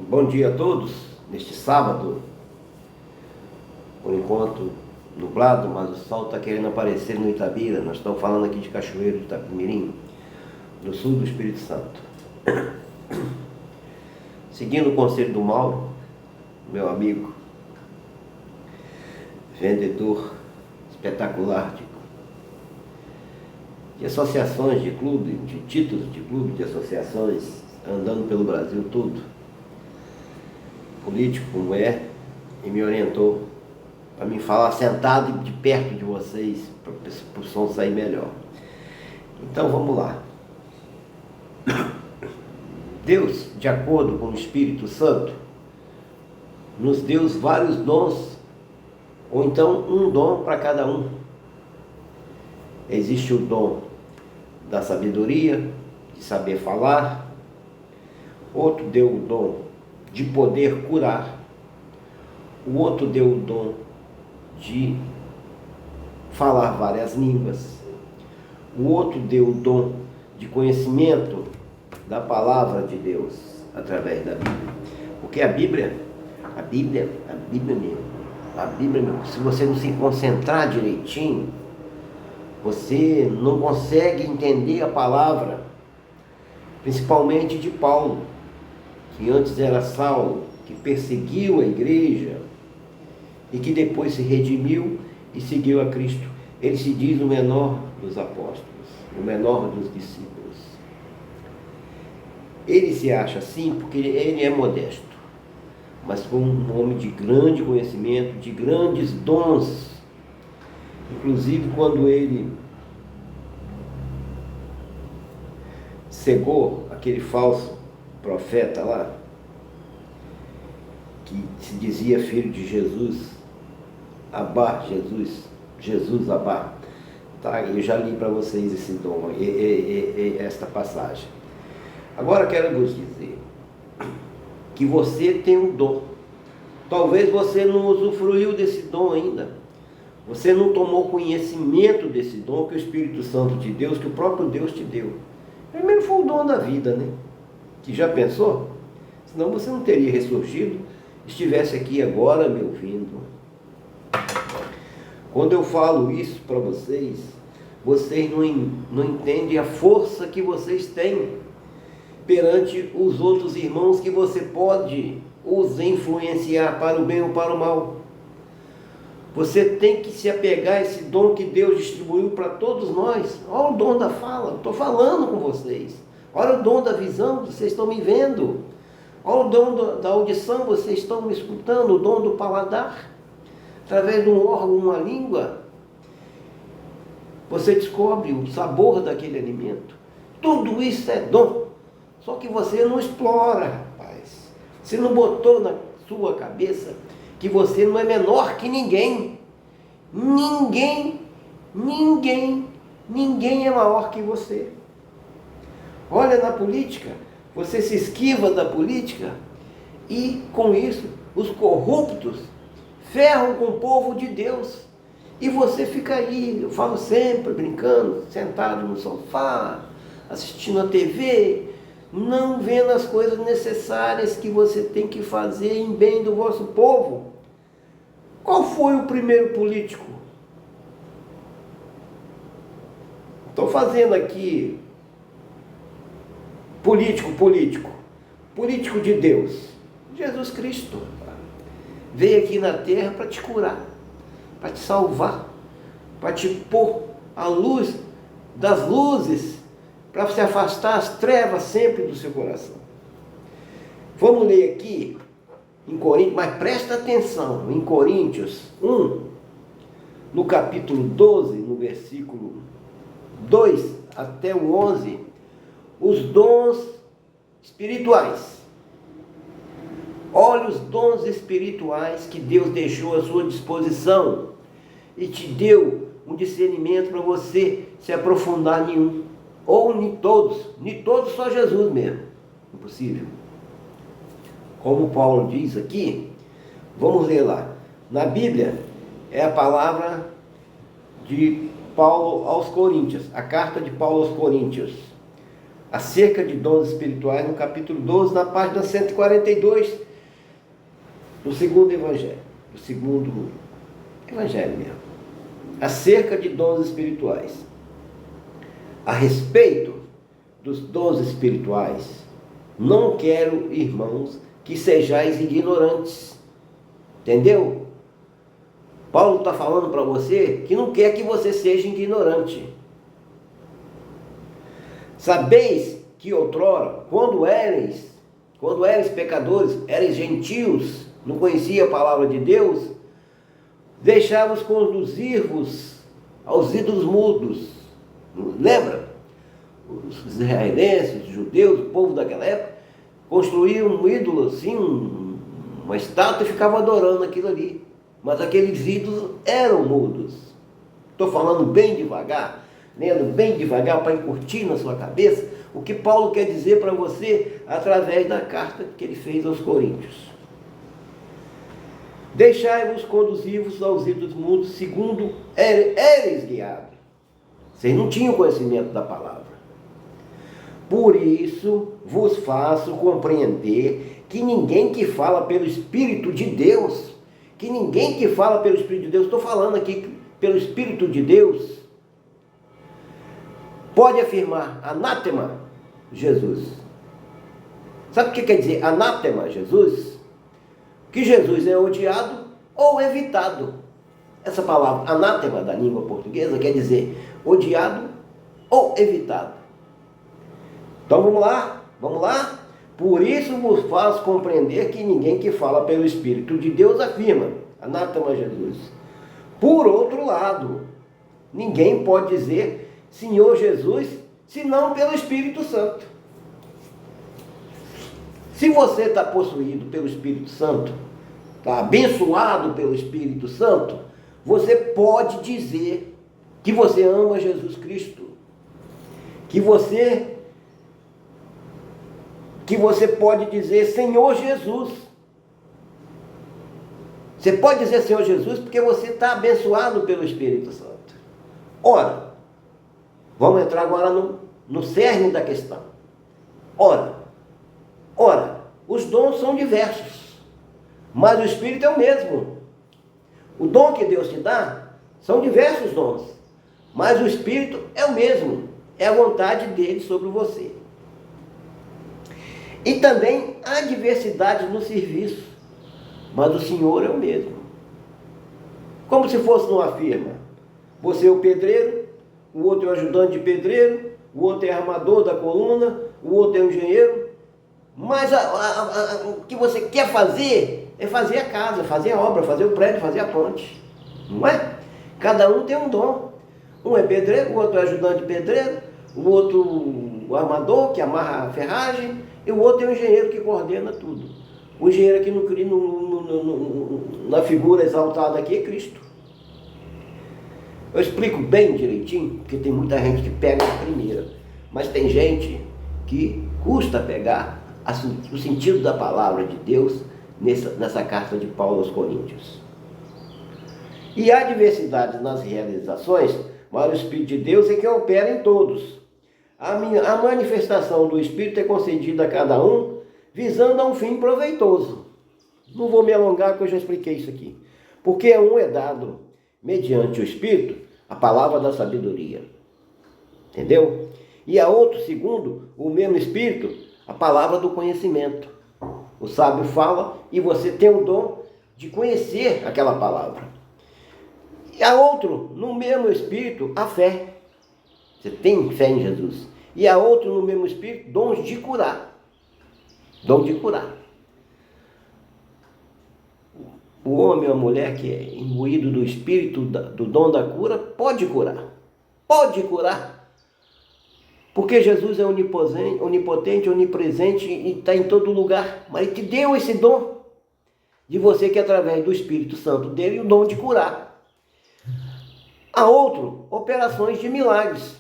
Bom dia a todos, neste sábado, por enquanto nublado, mas o sol está querendo aparecer no Itabira. Nós estamos falando aqui de Cachoeiro de Itapemirim, do sul do Espírito Santo. Seguindo o conselho do Mauro, meu amigo, vendedor espetacular de associações de clube, de títulos de clube, de associações, andando pelo Brasil todo, político como é, e me orientou para me falar sentado de perto de vocês, para o som sair melhor. Então vamos lá. Deus, de acordo com o Espírito Santo, nos deu vários dons, ou então um dom para cada um. Existe o dom da sabedoria, de saber falar. Outro deu o dom de poder curar. O outro deu o dom de falar várias línguas. O outro deu o dom de conhecimento da palavra de Deus através da Bíblia. Porque a Bíblia mesmo, se você não se concentrar direitinho, você não consegue entender a palavra, principalmente de Paulo, que antes era Saulo, que perseguiu a igreja e que depois se redimiu e seguiu a Cristo. Ele se diz o menor dos apóstolos, o menor dos discípulos. Ele se acha assim porque ele é modesto, mas como um homem de grande conhecimento, de grandes dons. Inclusive quando ele cegou aquele falso profeta lá, que se dizia filho de Jesus, Abá, Jesus Abá. Tá, eu já li para vocês esse dom, esta passagem. Agora quero vos dizer que você tem um dom. Talvez você não usufruiu desse dom ainda. Você não tomou conhecimento desse dom que o Espírito Santo te deu, que o próprio Deus te deu. Primeiro foi o dom da vida, né? Que já pensou? Senão você não teria ressurgido, estivesse aqui agora me ouvindo. Quando eu falo isso para vocês, vocês não entendem a força que vocês têm perante os outros irmãos que você pode os influenciar para o bem ou para o mal. Você tem que se apegar a esse dom que Deus distribuiu para todos nós. Olha o dom da fala, estou falando com vocês. Olha o dom da visão, vocês estão me vendo. Olha o dom da audição, vocês estão me escutando. O dom do paladar, através de um órgão, uma língua, você descobre o sabor daquele alimento. Tudo isso é dom. Só que você não explora, rapaz. Você não botou na sua cabeça que você não é menor que ninguém. Ninguém é maior que você. Olha na política, você se esquiva da política e com isso os corruptos ferram com o povo de Deus. E você fica aí, eu falo sempre, brincando, sentado no sofá, assistindo a TV, não vendo as coisas necessárias que você tem que fazer em bem do vosso povo. Qual foi o primeiro político? Estou fazendo aqui político de Deus. Jesus Cristo veio aqui na terra para te curar, para te salvar, para te pôr a luz das luzes, para se afastar as trevas sempre do seu coração. Vamos ler aqui em Coríntios, mas presta atenção, em Coríntios 1, no capítulo 12, no versículo 2 até o 11, os dons espirituais. Olha os dons espirituais que Deus deixou à sua disposição e te deu um discernimento para você se aprofundar em um. Ou em todos só Jesus mesmo. Impossível. Como Paulo diz aqui, vamos ler lá. Na Bíblia é a palavra de Paulo aos Coríntios, a carta de Paulo aos Coríntios. acerca de dons espirituais, no capítulo 12, na página 142, do segundo evangelho. Do segundo evangelho mesmo. Acerca de dons espirituais. A respeito dos dons espirituais, não quero, irmãos, que sejais ignorantes. Entendeu? Paulo está falando para você que não quer que você seja ignorante. Sabeis que outrora, quando eres pecadores, eres gentios, não conhecia a palavra de Deus, deixavos conduzir-vos aos ídolos mudos. Lembra? Os israelenses, os judeus, o povo daquela época, construíam um ídolo assim, uma estátua, e ficavam adorando aquilo ali. Mas aqueles ídolos eram mudos. Estou falando bem devagar, lendo bem devagar para encurtir na sua cabeça o que Paulo quer dizer para você através da carta que ele fez aos Coríntios. Deixai-vos conduzir-vos aos ídolos mudos, segundo eres guiados. Vocês não tinham conhecimento da palavra. Por isso vos faço compreender que ninguém que fala pelo Espírito de Deus, estou falando aqui pelo Espírito de Deus, pode afirmar anátema Jesus. Sabe o que quer dizer anátema Jesus? Que Jesus é odiado ou evitado. Essa palavra anátema da língua portuguesa quer dizer odiado ou evitado. Então vamos lá? Por isso vos faço compreender que ninguém que fala pelo Espírito de Deus afirma anátema Jesus. Por outro lado, ninguém pode dizer Senhor Jesus, senão pelo Espírito Santo. Se você está possuído pelo Espírito Santo, está abençoado pelo Espírito Santo, você pode dizer que você ama Jesus Cristo, que você pode dizer Senhor Jesus. Você pode dizer Senhor Jesus porque você está abençoado pelo Espírito Santo. Ora, vamos entrar agora no cerne da questão. Ora, os dons são diversos, mas o Espírito é o mesmo. O dom que Deus te dá são diversos dons, mas o Espírito é o mesmo. É a vontade dele sobre você. E também há diversidade no serviço, mas o Senhor é o mesmo. Como se fosse numa firma. Você é o pedreiro, o outro é o ajudante de pedreiro, o outro é armador da coluna, o outro é o engenheiro. Mas o que você quer fazer é fazer a casa, fazer a obra, fazer o prédio, fazer a ponte. Não é? Cada um tem um dom. Um é pedreiro, o outro é ajudante de pedreiro, o outro o armador que amarra a ferragem, e o outro é o engenheiro que coordena tudo. O engenheiro aqui na figura exaltada aqui é Cristo. Eu explico bem direitinho, porque tem muita gente que pega a primeira, mas tem gente que custa pegar o sentido da palavra de Deus nessa carta de Paulo aos Coríntios. E há diversidade nas realizações, mas o Espírito de Deus é que opera em todos. A manifestação do Espírito é concedida a cada um, visando a um fim proveitoso. Não vou me alongar, porque eu já expliquei isso aqui. Porque a um é dado, mediante o Espírito, a palavra da sabedoria. Entendeu? E a outro, segundo o mesmo Espírito, a palavra do conhecimento. O sábio fala e você tem o dom de conhecer aquela palavra. E a outro, no mesmo Espírito, a fé. Você tem fé em Jesus. E a outro, no mesmo Espírito, dons de curar. Dom de curar. O homem ou a mulher que é imbuído do Espírito, do dom da cura, pode curar. Pode curar. Porque Jesus é onipotente, onipresente e está em todo lugar. Mas Ele te deu esse dom de você que através do Espírito Santo dele, o dom de curar. Há outro, operações de milagres.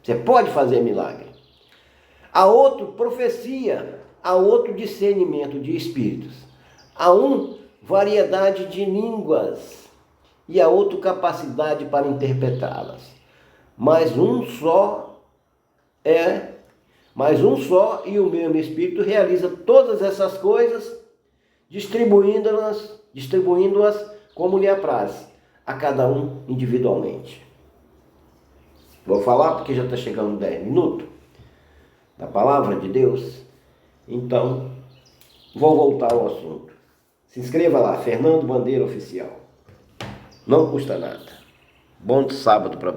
Você pode fazer milagre. Há outro, profecia. Há outro, discernimento de espíritos. Há um, variedade de línguas. E há outro, capacidade para interpretá-las. Mas um só é Mas um só e o mesmo Espírito realiza todas essas coisas, distribuindo-as como lhe apraz, a cada um individualmente. Vou falar porque já está chegando 10 minutos da palavra de Deus. Então, vou voltar ao assunto. Se inscreva lá, Fernando Bandeira Oficial. Não custa nada. Bom sábado para você.